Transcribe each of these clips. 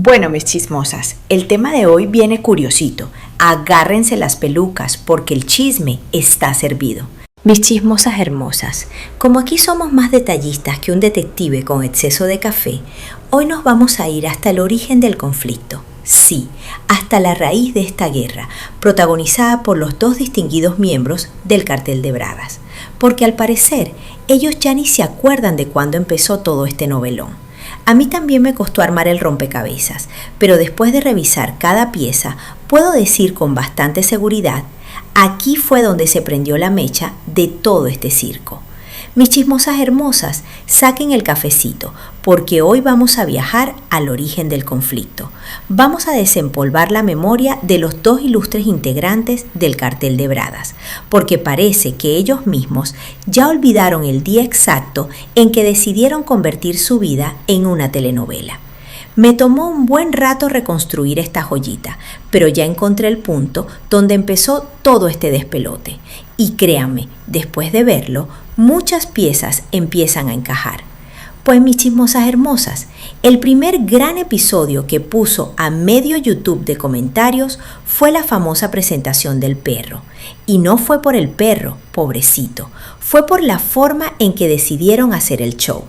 Bueno, mis chismosas, el tema de hoy viene curiosito. Agárrense las pelucas porque el chisme está servido. Mis chismosas hermosas, como aquí somos más detallistas que un detective con exceso de café, hoy nos vamos a ir hasta el origen del conflicto. Sí, hasta la raíz de esta guerra, protagonizada por los dos distinguidos miembros del Cartel de Bragas. Porque al parecer, ellos ya ni se acuerdan de cuándo empezó todo este novelón. A mí también me costó armar el rompecabezas, pero después de revisar cada pieza, puedo decir con bastante seguridad, aquí fue donde se prendió la mecha de todo este circo. Mis chismosas hermosas, saquen el cafecito, porque hoy vamos a viajar al origen del conflicto. Vamos a desempolvar la memoria de los dos ilustres integrantes del Cartel de Bragas, porque parece que ellos mismos ya olvidaron el día exacto en que decidieron convertir su vida en una telenovela. Me tomó un buen rato reconstruir esta joyita, pero ya encontré el punto donde empezó todo este despelote. Y créanme, después de verlo, muchas piezas empiezan a encajar. Pues mis chismosas hermosas, el primer gran episodio que puso a medio YouTube de comentarios fue la famosa presentación del perro. Y no fue por el perro, pobrecito, fue por la forma en que decidieron hacer el show.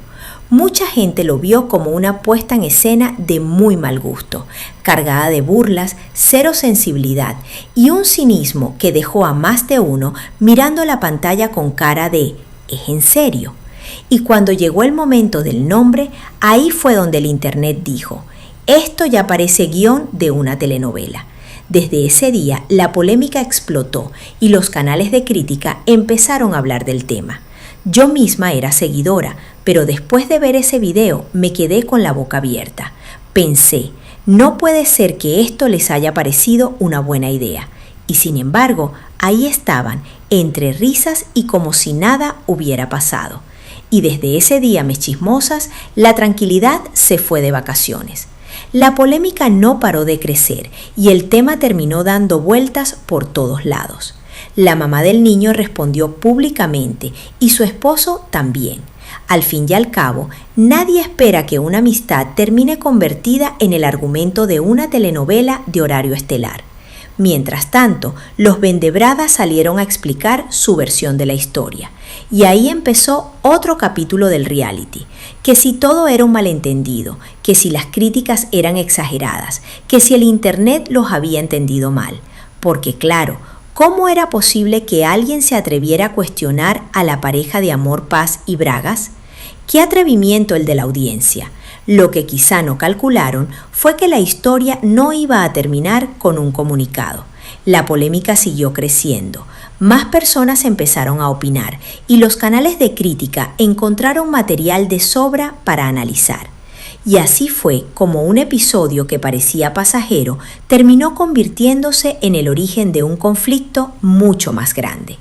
Mucha gente lo vio como una puesta en escena de muy mal gusto, cargada de burlas, cero sensibilidad y un cinismo que dejó a más de uno mirando la pantalla con cara de ¿es en serio? Y cuando llegó el momento del nombre, ahí fue donde el internet dijo, esto ya parece guión de una telenovela. Desde ese día la polémica explotó y los canales de crítica empezaron a hablar del tema. Yo misma era seguidora, pero después de ver ese video me quedé con la boca abierta. Pensé, no puede ser que esto les haya parecido una buena idea. Y sin embargo, ahí estaban, entre risas y como si nada hubiera pasado. Y desde ese día, mis chismosas, la tranquilidad se fue de vacaciones. La polémica no paró de crecer y el tema terminó dando vueltas por todos lados. La mamá del niño respondió públicamente y su esposo también. Al fin y al cabo, nadie espera que una amistad termine convertida en el argumento de una telenovela de horario estelar. Mientras tanto, los vendebradas salieron a explicar su versión de la historia. Y ahí empezó otro capítulo del reality, que si todo era un malentendido, que si las críticas eran exageradas, que si el internet los había entendido mal. Porque claro, ¿cómo era posible que alguien se atreviera a cuestionar a la pareja de Amor, Paz y Bragas? ¡Qué atrevimiento el de la audiencia! Lo que quizá no calcularon fue que la historia no iba a terminar con un comunicado. La polémica siguió creciendo. Más personas empezaron a opinar y los canales de crítica encontraron material de sobra para analizar. Y así fue como un episodio que parecía pasajero terminó convirtiéndose en el origen de un conflicto mucho más grande.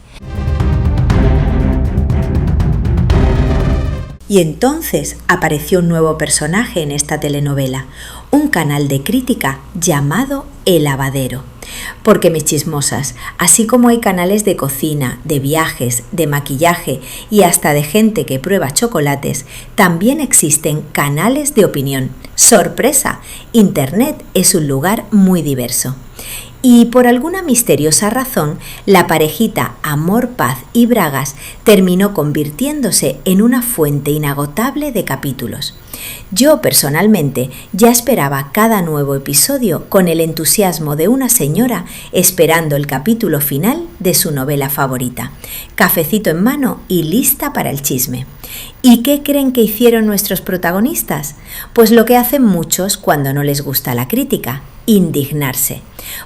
Y entonces apareció un nuevo personaje en esta telenovela, un canal de crítica llamado El Lavadero. Porque mis chismosas, así como hay canales de cocina, de viajes, de maquillaje y hasta de gente que prueba chocolates, también existen canales de opinión. ¡Sorpresa! Internet es un lugar muy diverso. Y por alguna misteriosa razón, la parejita Amor, Paz y Bragas terminó convirtiéndose en una fuente inagotable de capítulos. Yo personalmente ya esperaba cada nuevo episodio con el entusiasmo de una señora esperando el capítulo final de su novela favorita. Cafecito en mano y lista para el chisme. ¿Y qué creen que hicieron nuestros protagonistas? Pues lo que hacen muchos cuando no les gusta la crítica, indignarse.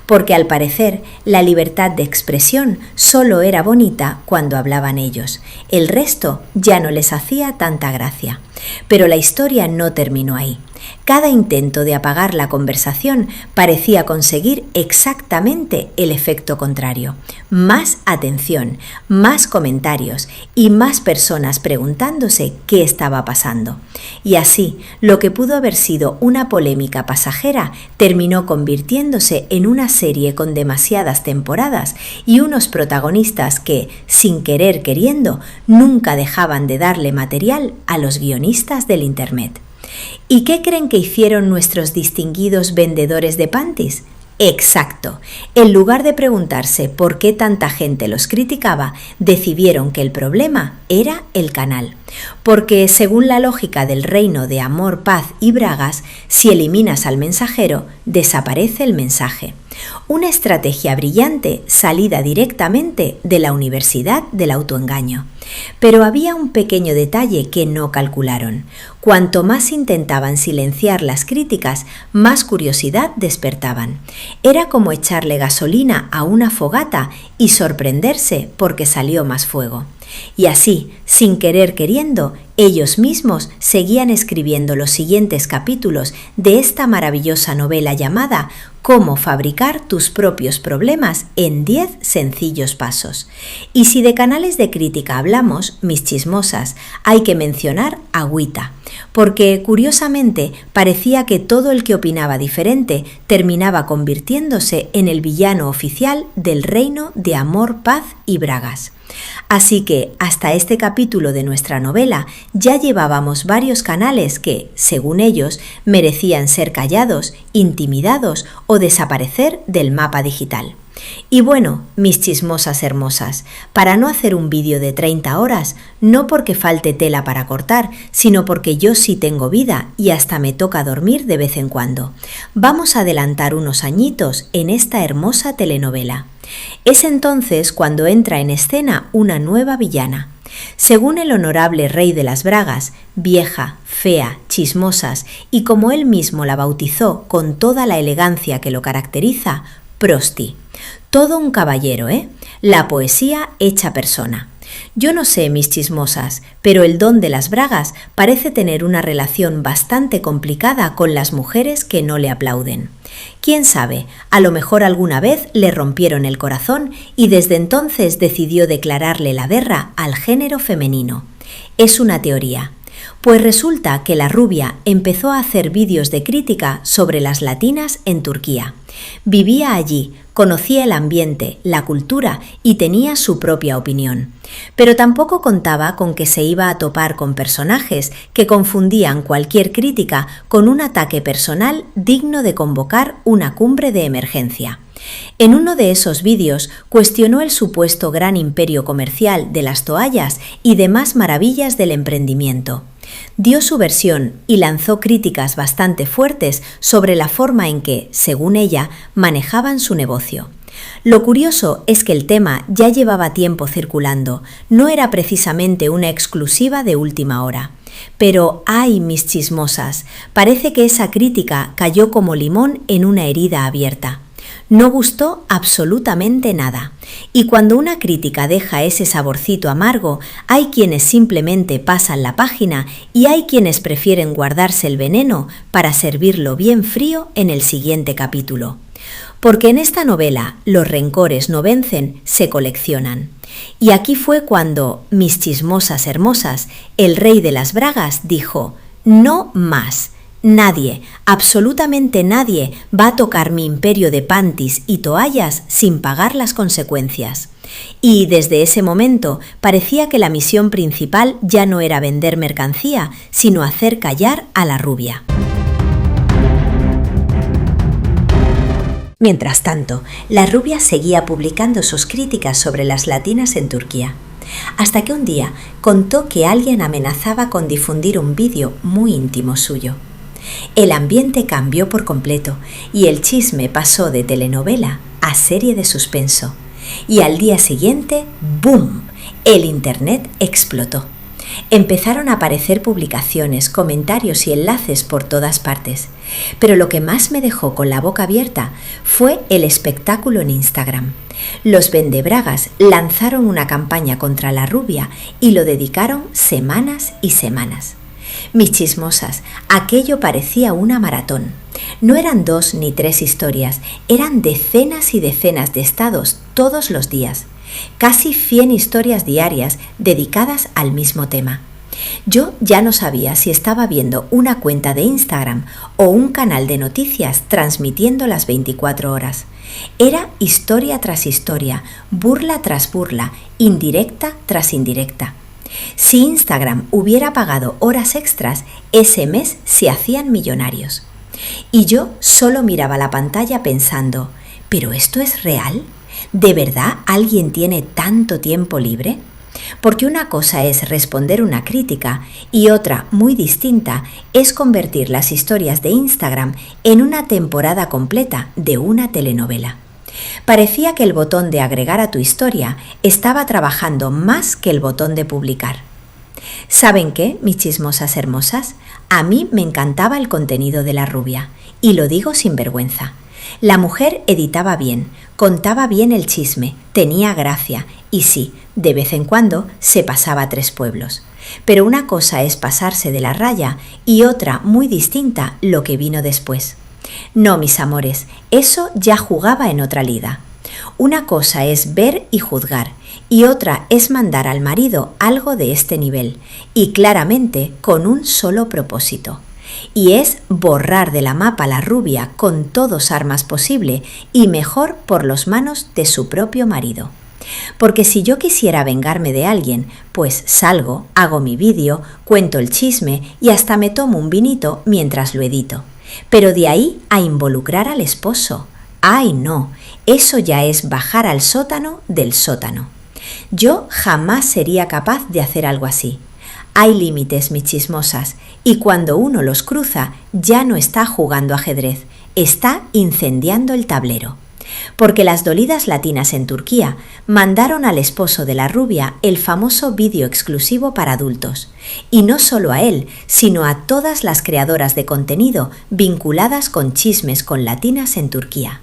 Porque al parecer la libertad de expresión solo era bonita cuando hablaban ellos. El resto ya no les hacía tanta gracia. Pero la historia no terminó ahí. Cada intento de apagar la conversación parecía conseguir exactamente el efecto contrario. Más atención, más comentarios y más personas preguntándose qué estaba pasando. Y así, lo que pudo haber sido una polémica pasajera terminó convirtiéndose en una serie con demasiadas temporadas y unos protagonistas que, sin querer queriendo, nunca dejaban de darle material a los guionistas del internet. ¿Y qué creen que hicieron nuestros distinguidos vendedores de panties? Exacto. En lugar de preguntarse por qué tanta gente los criticaba, decidieron que el problema era el canal. Porque según la lógica del reino de amor, paz y bragas, si eliminas al mensajero, desaparece el mensaje. Una estrategia brillante salida directamente de la Universidad del Autoengaño. Pero había un pequeño detalle que no calcularon. Cuanto más intentaban silenciar las críticas, más curiosidad despertaban. Era como echarle gasolina a una fogata y sorprenderse porque salió más fuego. Y así, sin querer queriendo, ellos mismos seguían escribiendo los siguientes capítulos de esta maravillosa novela llamada Cómo fabricar tus propios problemas en 10 sencillos pasos. Y si de canales de crítica hablamos, mis chismosas, hay que mencionar Agüita, porque curiosamente parecía que todo el que opinaba diferente terminaba convirtiéndose en el villano oficial del reino de amor, paz y bragas. Así que hasta este capítulo de nuestra novela ya llevábamos varios canales que, según ellos, merecían ser callados, intimidados o desaparecer del mapa digital. Y bueno, mis chismosas hermosas, para no hacer un vídeo de 30 horas, no porque falte tela para cortar, sino porque yo sí tengo vida y hasta me toca dormir de vez en cuando, vamos a adelantar unos añitos en esta hermosa telenovela. Es entonces cuando entra en escena una nueva villana. Según el honorable rey de las bragas, vieja, fea, chismosas y como él mismo la bautizó con toda la elegancia que lo caracteriza, Prosti. Todo un caballero, ¿eh? La poesía hecha persona. Yo no sé, mis chismosas, pero el don de las bragas parece tener una relación bastante complicada con las mujeres que no le aplauden. Quién sabe, a lo mejor alguna vez le rompieron el corazón y desde entonces decidió declararle la guerra al género femenino. Es una teoría. Pues resulta que la rubia empezó a hacer vídeos de crítica sobre las latinas en Turquía. Vivía allí, conocía el ambiente, la cultura y tenía su propia opinión. Pero tampoco contaba con que se iba a topar con personajes que confundían cualquier crítica con un ataque personal digno de convocar una cumbre de emergencia. En uno de esos vídeos cuestionó el supuesto gran imperio comercial de las toallas y demás maravillas del emprendimiento. Dio su versión y lanzó críticas bastante fuertes sobre la forma en que, según ella, manejaban su negocio. Lo curioso es que el tema ya llevaba tiempo circulando, no era precisamente una exclusiva de última hora. Pero, ¡ay, mis chismosas! Parece que esa crítica cayó como limón en una herida abierta. No gustó absolutamente nada. Y cuando una crítica deja ese saborcito amargo, hay quienes simplemente pasan la página y hay quienes prefieren guardarse el veneno para servirlo bien frío en el siguiente capítulo. Porque en esta novela los rencores no vencen, se coleccionan. Y aquí fue cuando, mis chismosas hermosas, el rey de las bragas dijo: «No más». Nadie, absolutamente nadie, va a tocar mi imperio de panties y toallas sin pagar las consecuencias. Y desde ese momento parecía que la misión principal ya no era vender mercancía, sino hacer callar a la rubia. Mientras tanto, la rubia seguía publicando sus críticas sobre las latinas en Turquía, hasta que un día contó que alguien amenazaba con difundir un vídeo muy íntimo suyo. El ambiente cambió por completo y el chisme pasó de telenovela a serie de suspenso. Y al día siguiente, ¡boom!, el internet explotó. Empezaron a aparecer publicaciones, comentarios y enlaces por todas partes. Pero lo que más me dejó con la boca abierta fue el espectáculo en Instagram. Los vendebragas lanzaron una campaña contra la rubia y lo dedicaron semanas y semanas. Mis chismosas, aquello parecía una maratón. No eran 2 ni 3 historias, eran decenas y decenas de estados todos los días. Casi 100 historias diarias dedicadas al mismo tema. Yo ya no sabía si estaba viendo una cuenta de Instagram o un canal de noticias transmitiendo las 24 horas. Era historia tras historia, burla tras burla, indirecta tras indirecta. Si Instagram hubiera pagado horas extras, ese mes se hacían millonarios. Y yo solo miraba la pantalla pensando, ¿pero esto es real? ¿De verdad alguien tiene tanto tiempo libre? Porque una cosa es responder una crítica y otra, muy distinta, es convertir las historias de Instagram en una temporada completa de una telenovela. Parecía que el botón de agregar a tu historia estaba trabajando más que el botón de publicar. ¿Saben qué, mis chismosas hermosas? A mí me encantaba el contenido de la rubia, y lo digo sin vergüenza. La mujer editaba bien, contaba bien el chisme, tenía gracia y sí, de vez en cuando se pasaba a 3 pueblos. Pero una cosa es pasarse de la raya y otra muy distinta lo que vino después. No, mis amores, eso ya jugaba en otra liga. Una cosa es ver y juzgar y otra es mandar al marido algo de este nivel y claramente con un solo propósito. Y es borrar de la mapa a la rubia con todos armas posible y mejor por las manos de su propio marido. Porque si yo quisiera vengarme de alguien, pues salgo, hago mi vídeo, cuento el chisme y hasta me tomo un vinito mientras lo edito. Pero de ahí a involucrar al esposo. ¡Ay, no! Eso ya es bajar al sótano del sótano. Yo jamás sería capaz de hacer algo así. Hay límites, mis chismosas, y cuando uno los cruza ya no está jugando ajedrez, está incendiando el tablero. Porque las dolidas latinas en Turquía mandaron al esposo de la rubia el famoso vídeo exclusivo para adultos. Y no solo a él, sino a todas las creadoras de contenido vinculadas con chismes con latinas en Turquía.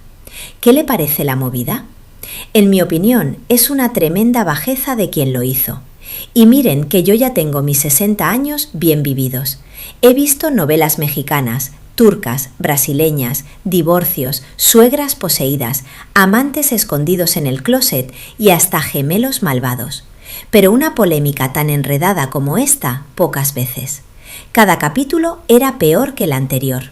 ¿Qué le parece la movida? En mi opinión, es una tremenda bajeza de quien lo hizo. Y miren que yo ya tengo mis 60 años bien vividos. He visto novelas mexicanas, turcas, brasileñas, divorcios, suegras poseídas, amantes escondidos en el closet y hasta gemelos malvados. Pero una polémica tan enredada como esta, pocas veces. Cada capítulo era peor que el anterior.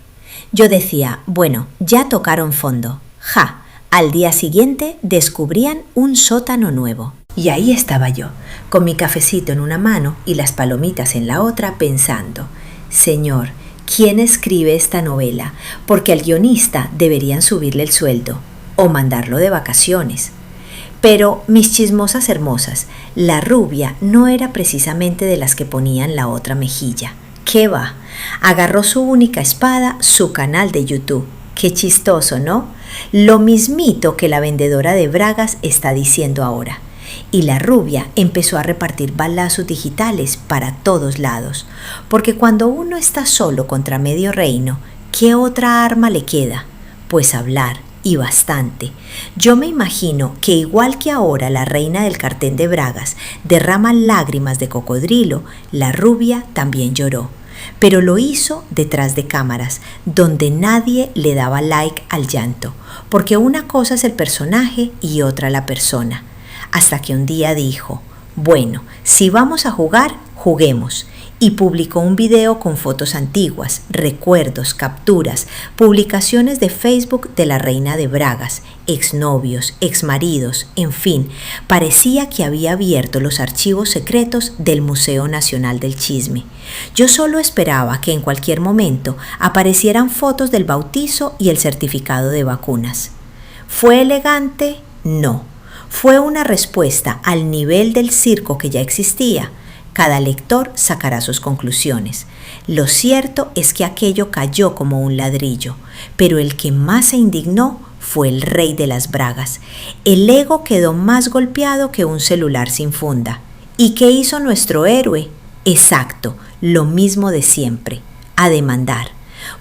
Yo decía, bueno, ya tocaron fondo. ¡Ja! Al día siguiente descubrían un sótano nuevo. Y ahí estaba yo, con mi cafecito en una mano y las palomitas en la otra, pensando, Señor, ¿quién escribe esta novela? Porque al guionista deberían subirle el sueldo o mandarlo de vacaciones. Pero, mis chismosas hermosas, la rubia no era precisamente de las que ponían la otra mejilla. ¿Qué va? Agarró su única espada, su canal de YouTube. Qué chistoso, ¿no? Lo mismito que la vendedora de bragas está diciendo ahora. Y la rubia empezó a repartir balazos digitales para todos lados, porque cuando uno está solo contra medio reino, ¿qué otra arma le queda? Pues hablar, y bastante. Yo me imagino que igual que ahora la reina del cartel de bragas derrama lágrimas de cocodrilo, la rubia también lloró, pero lo hizo detrás de cámaras, donde nadie le daba like al llanto, porque una cosa es el personaje y otra la persona. Hasta que un día dijo, bueno, si vamos a jugar, juguemos. Y publicó un video con fotos antiguas, recuerdos, capturas, publicaciones de Facebook de la reina de bragas, exnovios, exmaridos, en fin, parecía que había abierto los archivos secretos del Museo Nacional del Chisme. Yo solo esperaba que en cualquier momento aparecieran fotos del bautizo y el certificado de vacunas. ¿Fue elegante? No. Fue una respuesta al nivel del circo que ya existía. Cada lector sacará sus conclusiones. Lo cierto es que aquello cayó como un ladrillo, pero el que más se indignó fue el rey de las bragas. El ego quedó más golpeado que un celular sin funda. ¿Y qué hizo nuestro héroe? Exacto, lo mismo de siempre, a demandar.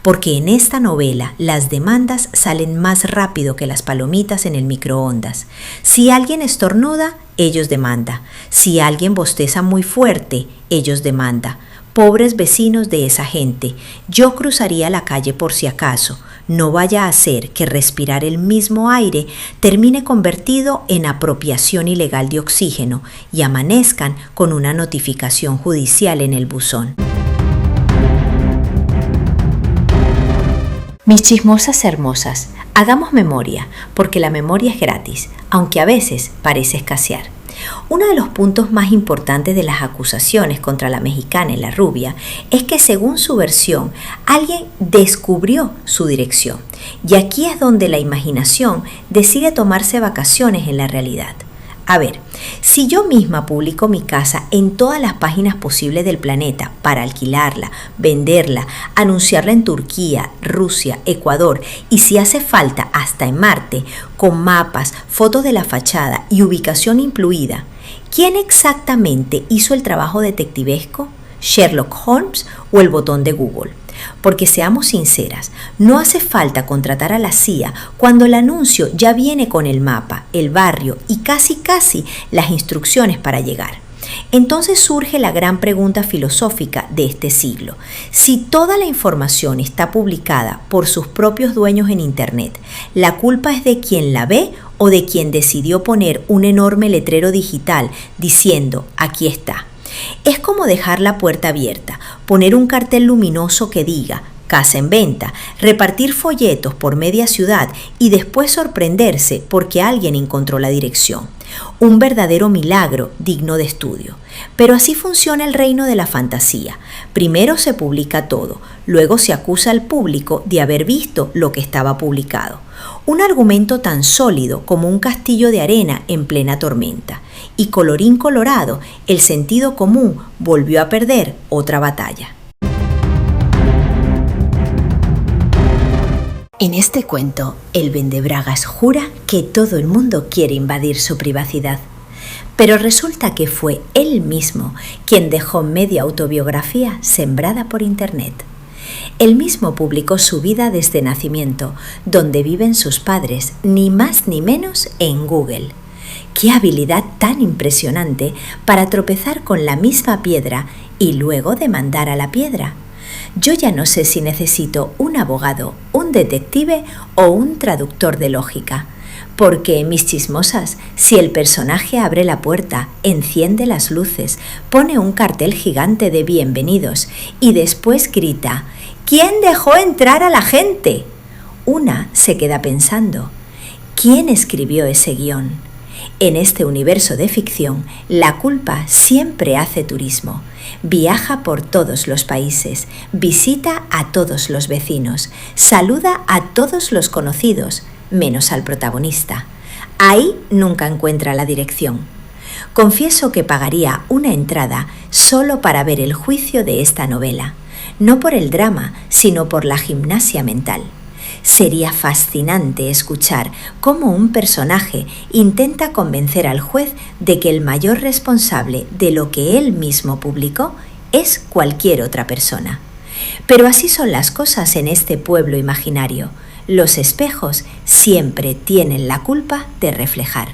Porque en esta novela las demandas salen más rápido que las palomitas en el microondas. Si alguien estornuda, ellos demandan. Si alguien bosteza muy fuerte, ellos demandan. Pobres vecinos de esa gente, yo cruzaría la calle por si acaso. No vaya a ser que respirar el mismo aire termine convertido en apropiación ilegal de oxígeno y amanezcan con una notificación judicial en el buzón. Mis chismosas hermosas, hagamos memoria, porque la memoria es gratis, aunque a veces parece escasear. Uno de los puntos más importantes de las acusaciones contra la mexicana y la rubia es que, según su versión, alguien descubrió su dirección. Y aquí es donde la imaginación decide tomarse vacaciones en la realidad. A ver, si yo misma publico mi casa en todas las páginas posibles del planeta para alquilarla, venderla, anunciarla en Turquía, Rusia, Ecuador y si hace falta hasta en Marte, con mapas, fotos de la fachada y ubicación incluida, ¿quién exactamente hizo el trabajo detectivesco? ¿Sherlock Holmes o el botón de Google? Porque seamos sinceras, no hace falta contratar a la CIA cuando el anuncio ya viene con el mapa, el barrio y casi las instrucciones para llegar. Entonces surge la gran pregunta filosófica de este siglo. Si toda la información está publicada por sus propios dueños en Internet, ¿la culpa es de quien la ve o de quien decidió poner un enorme letrero digital diciendo «aquí está»? Es como dejar la puerta abierta, poner un cartel luminoso que diga «casa en venta», repartir folletos por media ciudad y después sorprenderse porque alguien encontró la dirección. Un verdadero milagro digno de estudio. Pero así funciona el reino de la fantasía. Primero se publica todo, luego se acusa al público de haber visto lo que estaba publicado. Un argumento tan sólido como un castillo de arena en plena tormenta. Y colorín colorado, el sentido común volvió a perder otra batalla. En este cuento, el vendebragas jura que todo el mundo quiere invadir su privacidad. Pero resulta que fue él mismo quien dejó media autobiografía sembrada por Internet. Él mismo publicó su vida desde nacimiento, donde viven sus padres, ni más ni menos en Google. ¡Qué habilidad tan impresionante para tropezar con la misma piedra y luego demandar a la piedra! Yo ya no sé si necesito un abogado, un detective o un traductor de lógica. Porque, mis chismosas, si el personaje abre la puerta, enciende las luces, pone un cartel gigante de bienvenidos y después grita «¿Quién dejó entrar a la gente?», una se queda pensando ¿quién escribió ese guión? En este universo de ficción, la culpa siempre hace turismo. Viaja por todos los países, visita a todos los vecinos, saluda a todos los conocidos, menos al protagonista. Ahí nunca encuentra la dirección. Confieso que pagaría una entrada solo para ver el juicio de esta novela, no por el drama, sino por la gimnasia mental. Sería fascinante escuchar cómo un personaje intenta convencer al juez de que el mayor responsable de lo que él mismo publicó es cualquier otra persona. Pero así son las cosas en este pueblo imaginario. Los espejos siempre tienen la culpa de reflejar.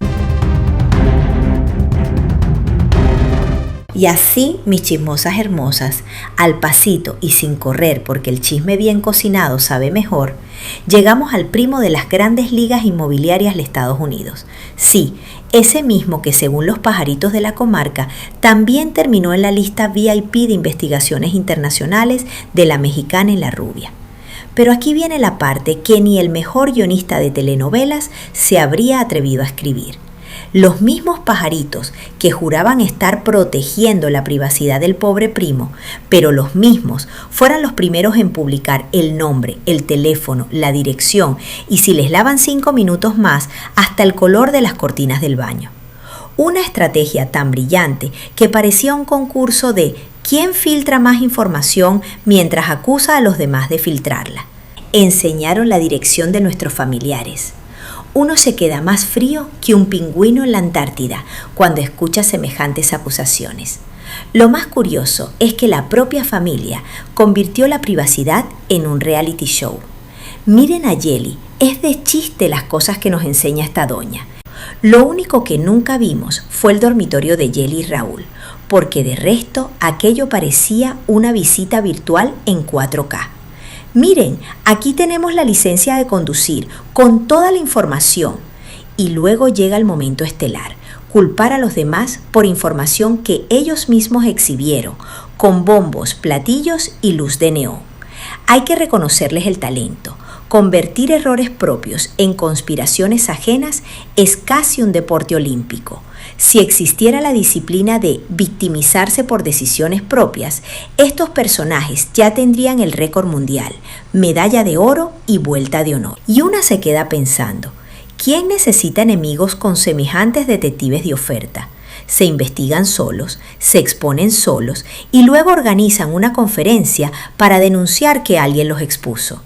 Y así, mis chismosas hermosas, al pasito y sin correr porque el chisme bien cocinado sabe mejor, llegamos al primo de las grandes ligas inmobiliarias de Estados Unidos. Sí, ese mismo que según los pajaritos de la comarca también terminó en la lista VIP de investigaciones internacionales de la mexicana y la rubia. Pero aquí viene la parte que ni el mejor guionista de telenovelas se habría atrevido a escribir. Los mismos pajaritos que juraban estar protegiendo la privacidad del pobre primo, pero los mismos fueran los primeros en publicar el nombre, el teléfono, la dirección y si les lavan 5 minutos más, hasta el color de las cortinas del baño. Una estrategia tan brillante que parecía un concurso de ¿quién filtra más información mientras acusa a los demás de filtrarla? Enseñaron la dirección de nuestros familiares. Uno se queda más frío que un pingüino en la Antártida cuando escucha semejantes acusaciones. Lo más curioso es que la propia familia convirtió la privacidad en un reality show. Miren a Yeli, es de chiste las cosas que nos enseña esta doña. Lo único que nunca vimos fue el dormitorio de Yeli y Raúl, porque de resto aquello parecía una visita virtual en 4K. Miren, aquí tenemos la licencia de conducir con toda la información. Y luego llega el momento estelar, culpar a los demás por información que ellos mismos exhibieron, con bombos, platillos y luz de neón. Hay que reconocerles el talento. Convertir errores propios en conspiraciones ajenas es casi un deporte olímpico. Si existiera la disciplina de victimizarse por decisiones propias, estos personajes ya tendrían el récord mundial, medalla de oro y vuelta de honor. Y una se queda pensando, ¿quién necesita enemigos con semejantes detectives de oferta? Se investigan solos, se exponen solos y luego organizan una conferencia para denunciar que alguien los expuso.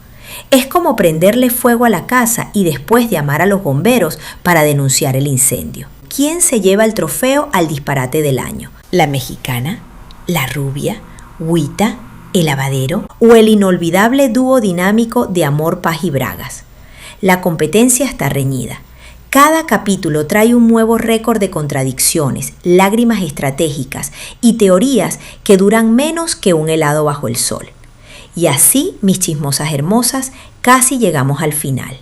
Es como prenderle fuego a la casa y después llamar a los bomberos para denunciar el incendio. ¿Quién se lleva el trofeo al disparate del año? ¿La mexicana? ¿La rubia? ¿Huita? ¿El lavadero? ¿O el inolvidable dúo dinámico de Amor, Paz y Bragas? La competencia está reñida. Cada capítulo trae un nuevo récord de contradicciones, lágrimas estratégicas y teorías que duran menos que un helado bajo el sol. Y así, mis chismosas hermosas, casi llegamos al final.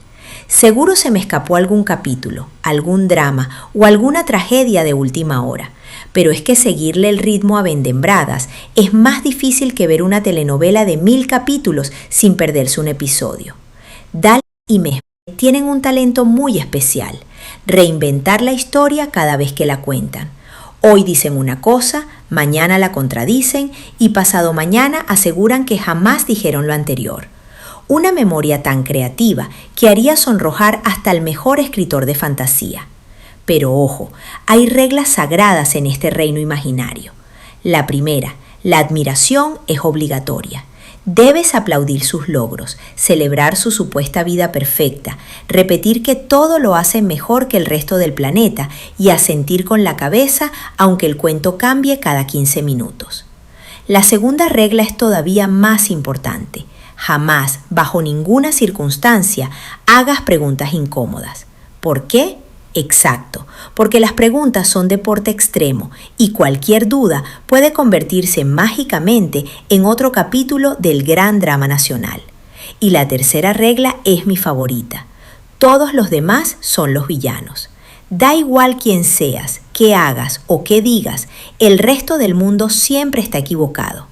Seguro se me escapó algún capítulo, algún drama o alguna tragedia de última hora, pero es que seguirle el ritmo a Vendembradas es más difícil que ver una telenovela de 1000 capítulos sin perderse un episodio. Dalis y Mehmet tienen un talento muy especial, reinventar la historia cada vez que la cuentan. Hoy dicen una cosa, mañana la contradicen y pasado mañana aseguran que jamás dijeron lo anterior. Una memoria tan creativa que haría sonrojar hasta el mejor escritor de fantasía. Pero ojo, hay reglas sagradas en este reino imaginario. La primera, la admiración es obligatoria. Debes aplaudir sus logros, celebrar su supuesta vida perfecta, repetir que todo lo hace mejor que el resto del planeta y asentir con la cabeza aunque el cuento cambie cada 15 minutos. La segunda regla es todavía más importante. Jamás, bajo ninguna circunstancia, hagas preguntas incómodas. ¿Por qué? Exacto, porque las preguntas son deporte extremo y cualquier duda puede convertirse mágicamente en otro capítulo del gran drama nacional. Y la tercera regla es mi favorita. Todos los demás son los villanos. Da igual quién seas, qué hagas o qué digas, el resto del mundo siempre está equivocado.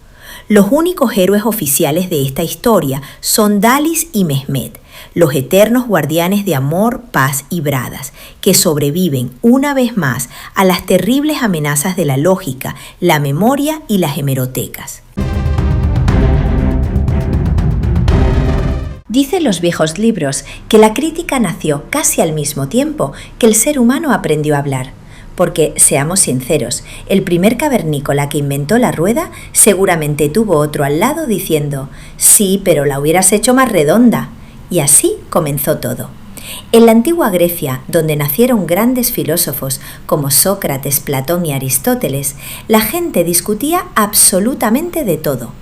Los únicos héroes oficiales de esta historia son Dalis y Mehmet, los eternos guardianes de Amor, Paz y Bragas, que sobreviven una vez más a las terribles amenazas de la lógica, la memoria y las hemerotecas. Dicen los viejos libros que la crítica nació casi al mismo tiempo que el ser humano aprendió a hablar. Porque, seamos sinceros, el primer cavernícola que inventó la rueda seguramente tuvo otro al lado diciendo «Sí, pero la hubieras hecho más redonda». Y así comenzó todo. En la antigua Grecia, donde nacieron grandes filósofos como Sócrates, Platón y Aristóteles, la gente discutía absolutamente de todo.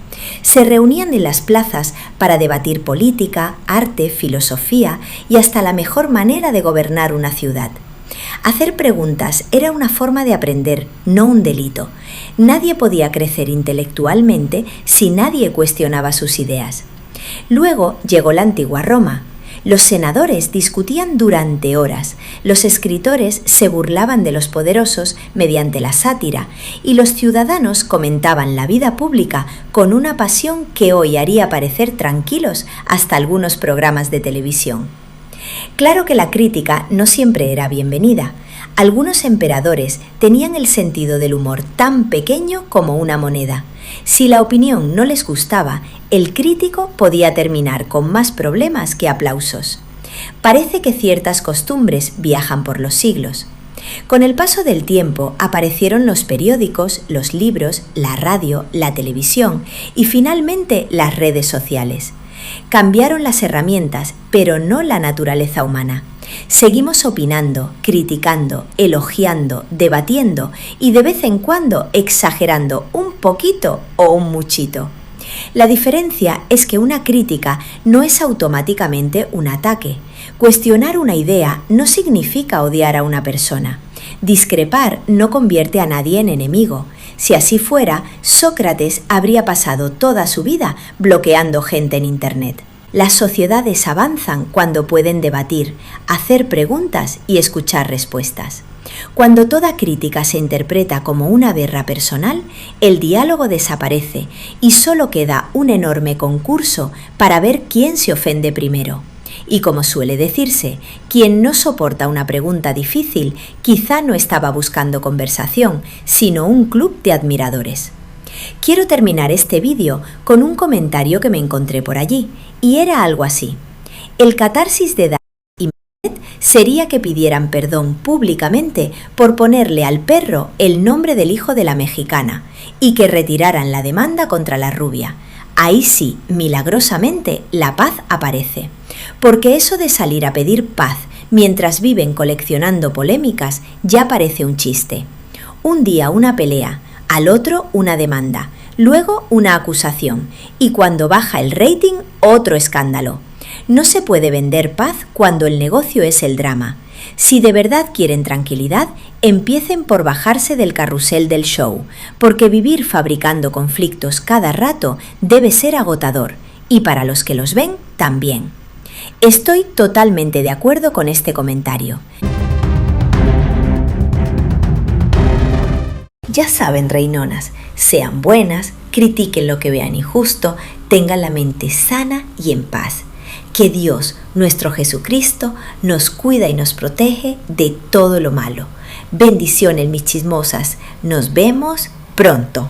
Se reunían en las plazas para debatir política, arte, filosofía y hasta la mejor manera de gobernar una ciudad. Hacer preguntas era una forma de aprender, no un delito. Nadie podía crecer intelectualmente si nadie cuestionaba sus ideas. Luego llegó la antigua Roma. Los senadores discutían durante horas, los escritores se burlaban de los poderosos mediante la sátira y los ciudadanos comentaban la vida pública con una pasión que hoy haría parecer tranquilos hasta algunos programas de televisión. Claro que la crítica no siempre era bienvenida. Algunos emperadores tenían el sentido del humor tan pequeño como una moneda. Si la opinión no les gustaba, el crítico podía terminar con más problemas que aplausos. Parece que ciertas costumbres viajan por los siglos. Con el paso del tiempo aparecieron los periódicos, los libros, la radio, la televisión y finalmente las redes sociales. Cambiaron las herramientas, pero no la naturaleza humana. Seguimos opinando, criticando, elogiando, debatiendo y de vez en cuando exagerando un poquito o un muchito. La diferencia es que una crítica no es automáticamente un ataque. Cuestionar una idea no significa odiar a una persona. Discrepar no convierte a nadie en enemigo. Si así fuera, Sócrates habría pasado toda su vida bloqueando gente en Internet. Las sociedades avanzan cuando pueden debatir, hacer preguntas y escuchar respuestas. Cuando toda crítica se interpreta como una guerra personal, el diálogo desaparece y solo queda un enorme concurso para ver quién se ofende primero. Y como suele decirse, quien no soporta una pregunta difícil quizá no estaba buscando conversación, sino un club de admiradores. Quiero terminar este vídeo con un comentario que me encontré por allí, y era algo así. El catarsis de Dani y Manet sería que pidieran perdón públicamente por ponerle al perro el nombre del hijo de la mexicana y que retiraran la demanda contra la rubia. Ahí sí, milagrosamente, la paz aparece. Porque eso de salir a pedir paz mientras viven coleccionando polémicas ya parece un chiste. Un día una pelea, al otro una demanda, luego una acusación y cuando baja el rating otro escándalo. No se puede vender paz cuando el negocio es el drama. Si de verdad quieren tranquilidad, empiecen por bajarse del carrusel del show, porque vivir fabricando conflictos cada rato debe ser agotador, y para los que los ven, también. Estoy totalmente de acuerdo con este comentario. Ya saben, reinonas, sean buenas, critiquen lo que vean injusto, tengan la mente sana y en paz. Que Dios, nuestro Jesucristo, nos cuida y nos protege de todo lo malo. Bendiciones, mis chismosas. Nos vemos pronto.